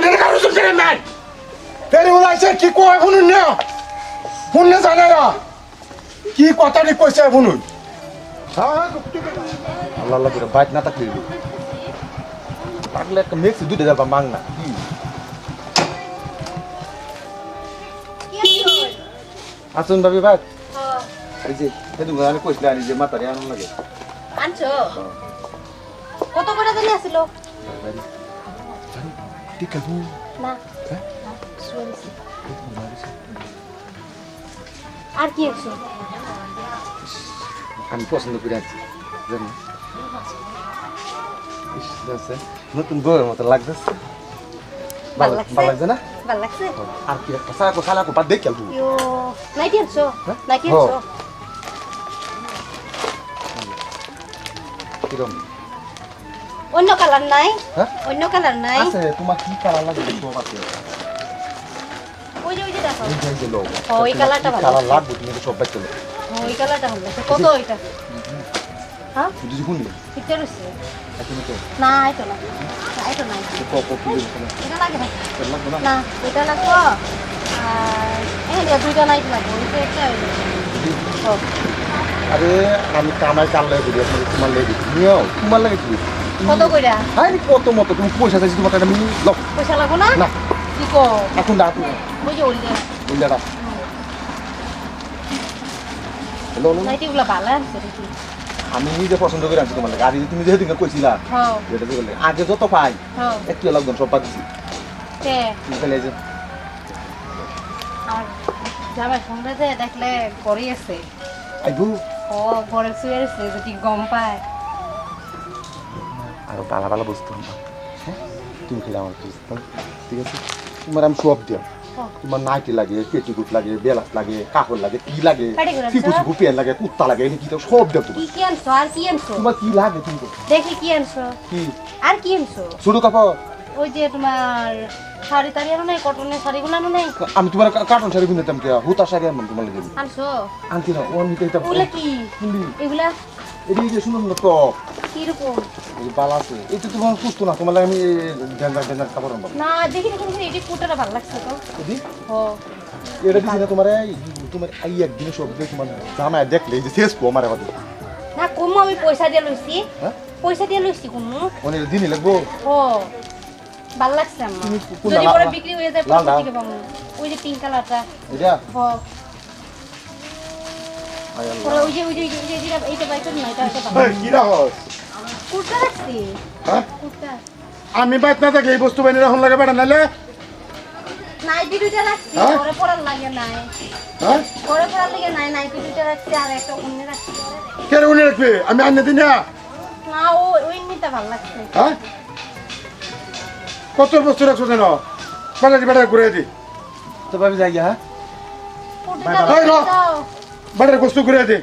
আনের কারো সুন্দর ম্যান ফেরি উলাইছে কি কয় শুনুন না শুনলে জানে না কি কথাটি কইছে শুনুন আল্লাহ আল্লাহ করে বাইক না থাকলে পাগলে একটা মেক্সি দুধে যাবা মাং না আসুন ভাবি ভাই এই যে সেদিন আমি কইছিলাম যে মাতারে আনন্দ লাগে আনছো কত করে দিলে আসিল ঠিক আছে না আর কি আছে আমি পছন্দ করে আছি জানি নতুন বউয়ের মতো লাগতেছে ভালো লাগছে না ভালো লাগছে আর কি একটা সালাকো সালাকো বাদ দেখ খেলবো ইয়ো নাইটি আনছো নাইটি আনছো কিরম অন্য কালার নাই হ্যাঁ অন্য কালার নাই আছে তোমার কি কালার লাগে সব আছে ওই যে দেখো এই যে লোক ওই কালারটা ভালো কালার লাগবে তুমি তো সব বাইক চলে ওই কালারটা ভালো লাগছে কত ওইটা হ্যাঁ বুঝি কোন কিতে রইছে এখন তো না আইতো না আইতো না কত কি এটা লাগে না লাগবে না না এটা লাগবো আর এই দুইটা নাইট লাগবে ওইটা একটা আরে আমি কামাই কাল লাগে দিই আপনি তোমার লাগে নিও তোমার লাগে কি কত কইরা আরে কত মত তুমি পয়সা চাইছি তোমার আমি লক পয়সা লাগবো না না কি কো এখন দাও তুমি ওই যে ওইটা বুঝলাম হ্যালো নাইটিগুলো ভালো আছে দেখি আমি নিজে পছন্দ করে আনছি তোমার লাগে আর তুমি যেহেতু কইছিলা হ্যাঁ এটা বলে আগে যত পাই হ্যাঁ একটু লাগবে সব পাচ্ছি তে তাহলে এই যে আর জামাই সন্ধ্যাতে দেখলে ঘরে আছে আইবু ও ঘরে শুয়ে আছে যদি গম পায় আরো ভালো ভালো বুঝতে হবে তুমি খেলে আমার ঠিক আছে তোমার আমি সব দিও তোমার নাইটি লাগে পেটিকুট লাগে বেলাস লাগে কাপড় লাগে কি লাগে সিপু সিপু পেন লাগে কুত্তা লাগে এনে কি তো সব দেব কি কি আনছো আর কি আনছো তোমার কি লাগে তুমি দেখি কি আনছো কি আর কি আনছো ছোট কাপড় ওই যে তোমার শাড়ি টাড়ি আনো নাই কটনের শাড়িগুলো আনো নাই আমি তোমার কার্টন শাড়ি কিনতাম কে হুতা শাড়ি আনলাম তোমার লাগে আনছো আনতি না ওর নিতে এটা ওগুলা কি এগুলা এদিকে যে শুনুন না টপ কিরকম এই বালা আছে এই তো তোমার সুস্থ না তোমার লাগে আমি ডেঞ্জার ডেঞ্জার কাপড় আনবো না দেখি দেখি দেখি এই কুটাটা ভালো লাগছে তো বুঝি ও এটা দিছি না তোমার তোমার এই একদিন সব দিয়ে তোমার জামায় দেখলে এই যে শেষ কো আমার কথা না কমু আমি পয়সা দিয়ে লইছি হ্যাঁ পয়সা দিয়ে লইছি কমু অনেক দিনই লাগবো ও ভালো লাগছে আমার তুমি কোনটা যদি লাল পরে না? বিক্রি হয়ে যায় লাল পয়সা না? থেকে পাবো ওই যে পিঙ্ক কালারটা এটা ও পরে ওই যে এইটা বাইক না এটা কি রাখস কুর্তা রাখছি হ্যাঁ কুর্তা আমি বাইক না থাকলে এই বস্তু বাইনে রাখুন লাগে বেড়া নাইলে নাইটি দুইটা রাখছি হ্যাঁ? পরে পরার লাগে নাই হ্যাঁ পরে পরার লাগে নাই নাইটি দুইটা রাখছি আর একটা অন্য রাখছি কে উনি রাখবে আমি আনিয়ে দিই না না ও ওই নিতে ভালো লাগছে হ্যাঁ কত বস্তু রাখছো যেন বাড়ি বেড়া ঘুরে দি তো ভাবি যাই হ্যাঁ কুর্তাটা ভাই, র। দাও বাড়ির বস্তু ঘুরে দি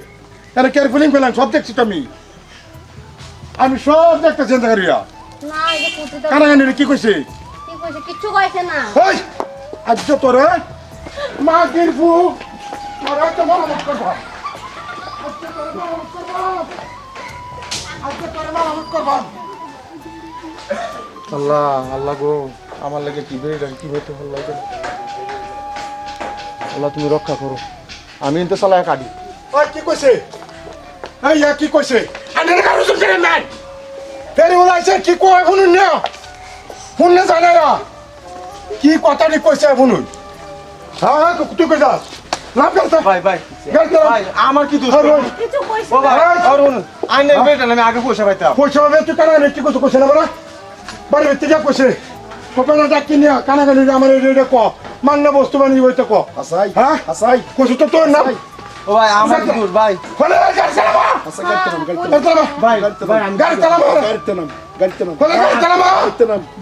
তাহলে কেয়ারফুলিং করলাম সব দেখছি তো আমি সব দেখতেছি চিন্তা করিয়া না এই যে কুর্তাটা কানাকানি কি কইছে কি কইছে কিচ্ছু কইছে না ওই আজ তোরে মা গিরফু তোরা তো মারামাত করবা আজকে তোরে মারামাত করবা আজকে তোরে মারামাত করবা আল্লাহ আল্লাহ গো আমার লাগে কি বেড়ে কি বেতে ভালো লাগে আল্লাহ তুমি রক্ষা করো আমি কিন্তু চালায় কাটি ওই কি কইছে এই কি কইছে আনের কারো সুন্দর ম্যান ফেরি উলাইছে কি কয় শুনুন না শুনলে জানে না কি কথাটি কইছে শুনুন হ্যাঁ তুই কই যাস লাভ করতে ভাই ভাই ভাই আমার কি দোষ কিছু কইছে ও ভাই অরুণ আইনে বেটা আমি আগে পয়সা পাইতাম পয়সা হবে তুই কানাকানি কি কইছে কইছে না বলা বাড়ি ভিতরে যা কইছে কপেলা ডাকি নিয়া কানাকানি আমার রেডে ক মান্য বস্তু বানিয়ে হইতে ক আসাই হ্যাঁ আসাই কইছে তো তোর নাম ও ভাই আমার কি দোষ ভাই কোনে গাড়ি চালাবা আচ্ছা গাড়িতে নাম ভাই ভাই আমি গাড়ি চালাবা কোনে গাড়ি চালাবা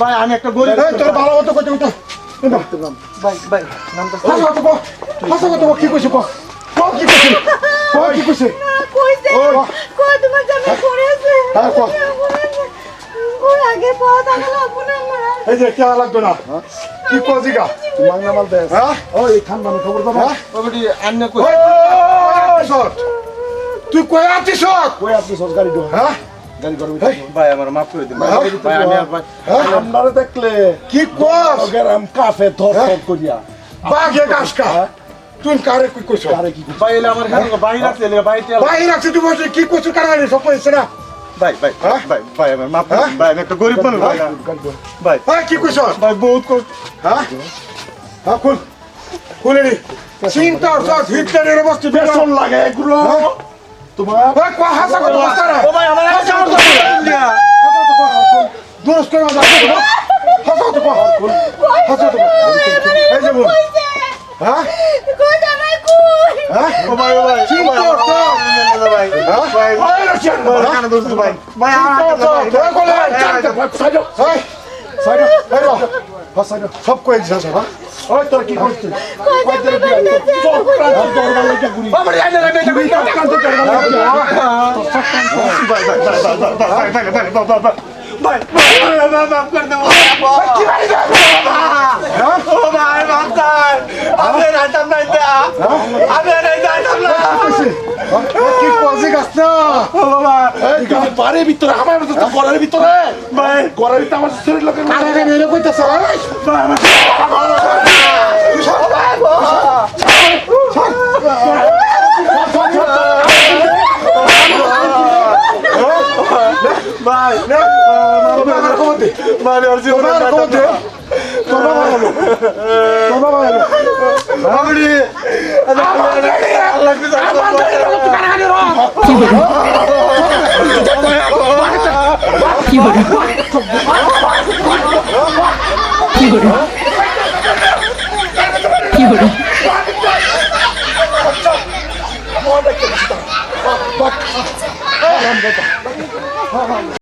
ভাই আমি একটা গরিব এই তোর ভালো মতো কইতে কইতে ভাই ভাই নামটা হাসা কত কি কইছে ক কি কইছে কি কইছে না কইছে কই তোমার জামাই করে আছে হ্যাঁ ক ওর আগে পথ আগলা আপনা মার এই যে কে লাগতো না কি কজিগা মাংনা মাল দে হ্যাঁ ও এই খান মানে খবর দাও ও বেটি আন্নে কই তুই কই আছিস কই আপনি সরকারি দো হ্যাঁ গাড়ি গরম ভাই আমার মাফ করে দিন হ্যাঁ? ভাই আমি আর ভাই আপনারা দেখলে কি কস গেরাম কাফে ধর করিয়া বাঘে গাছ কা তুই কারে কি কইছ আরে কি ভাই এলে আমার খান বাইরে আছে এলে ভাই তেল ভাই রাখছি তুই বসে কি কইছ কারে সব কইছ না ভাই ভাই হ্যাঁ? ভাই ভাই আমার মাফ করে দিন ভাই আমি একটা গরিব মানুষ ভাই ভাই ভাই কি কইছ ভাই বহুত কষ্ট হ্যাঁ হ্যাঁ খুল খুলে নি চিন্তা সব হিটলারের অবস্থা বেসন লাগে এগুলো তোমার ভাই কো হাসা কত বস্তা রে ও ভাই আমার একটা দিয়া দোষ করে হাসা তো কো হাসা তো এই যে বল হ্যাঁ কই জামাই কই হ্যাঁ ও ভাই চিন্তা সব ভাই ভাই ভাই রাখিয়া ভাই কানে দোস্ত ভাই ভাই সব কয়ে দিছে হ্যাঁ ওই তোর কি করছিস কই জামাই কি কজি গাছ না বাড়ির ভিতরে আমার মতো তো ঘরের ভিতরে ভাই ঘরের ভিতরে আমার শরীর লোকের আরে রে মেরে কইতাছ ভাই তোমার খবর দে ভাই আর জীবন তোমার খবর দে তোর বাবা হলো তোর বাবা হলো আমি আল্লাহ কি